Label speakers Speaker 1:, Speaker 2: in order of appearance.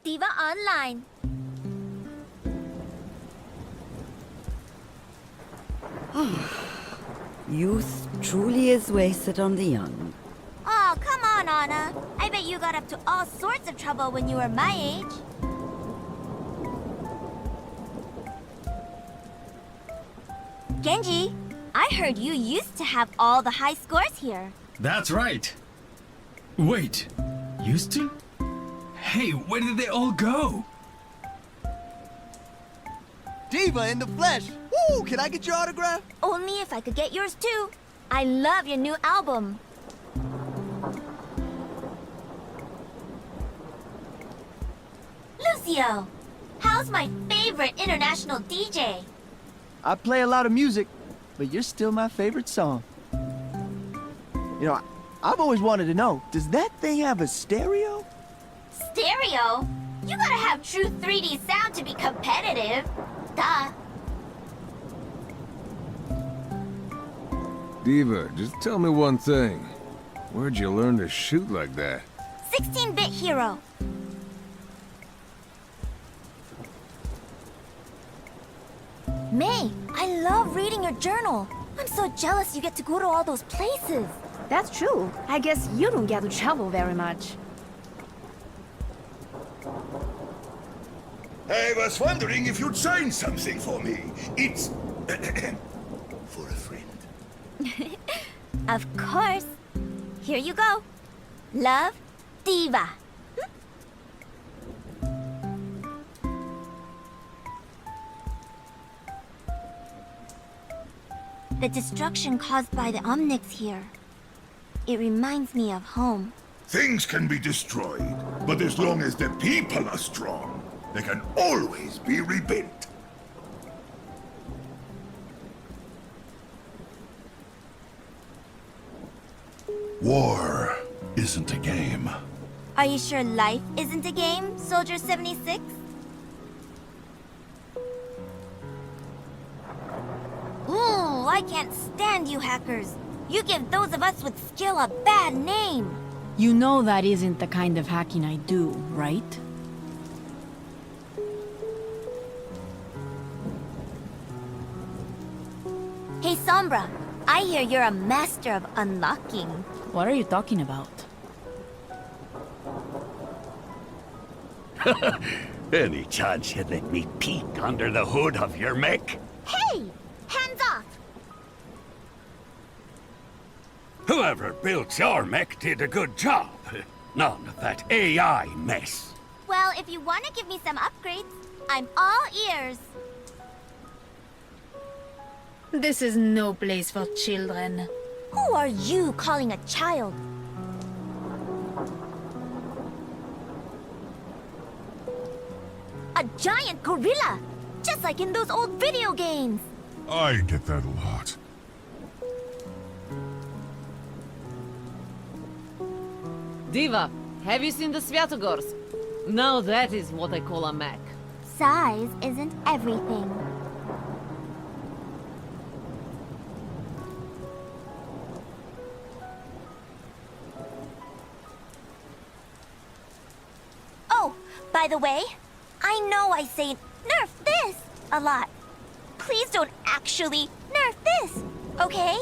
Speaker 1: D.Va Online.
Speaker 2: Youth truly is wasted on the young.
Speaker 1: Oh, come on, Anna. I bet you got up to all sorts of trouble when you were my age. Genji, I heard you used to have all the high scores here.
Speaker 3: That's right. Wait, used to? Hey, where did they all go?
Speaker 4: D.Va in the flesh! Woo! Can I get your autograph?
Speaker 1: Only if I could get yours too. I love your new album. Lucio, how's my favorite international DJ?
Speaker 4: I play a lot of music, but you're still my favorite song. You know, I've always wanted to know, does that thing have a stereo?
Speaker 1: Stereo? You gotta have true 3D sound to be competitive. Duh.
Speaker 5: D.Va, just tell me one thing. Where'd you learn to shoot like that?
Speaker 1: 16-bit hero. May, I love reading your journal. I'm so jealous you get to go to all those places.
Speaker 6: That's true. I guess you don't get to travel very much.
Speaker 7: I was wondering if you'd sign something for me. It's... for a friend.
Speaker 1: Of course. Here you go. Love, D.Va. The destruction caused by the Omnics here. It reminds me of home.
Speaker 7: Things can be destroyed, but as long as the people are strong, they can always be rebuilt. War isn't a game.
Speaker 1: Are you sure life isn't a game, Soldier 76? Ooh, I can't stand you hackers. You give those of us with skill a bad name.
Speaker 8: You know that isn't the kind of hacking I do, right?
Speaker 1: Hey Sombra, I hear you're a master of unlocking.
Speaker 8: What are you talking about?
Speaker 9: Any chance you'd let me peek under the hood of your mech?
Speaker 1: Hey! Hands off!
Speaker 9: Whoever built your mech did a good job. None of that AI mess.
Speaker 1: Well, if you want to give me some upgrades, I'm all ears.
Speaker 6: This is no place for children.
Speaker 1: Who are you calling a child? A giant gorilla! Just like in those old video games!
Speaker 7: I get that a lot.
Speaker 10: D.Va, have you seen the Sviatogors? Now that is what I call a mech.
Speaker 1: Size isn't everything. Oh, by the way, I know I say nerf this a lot. Please don't actually nerf this, okay?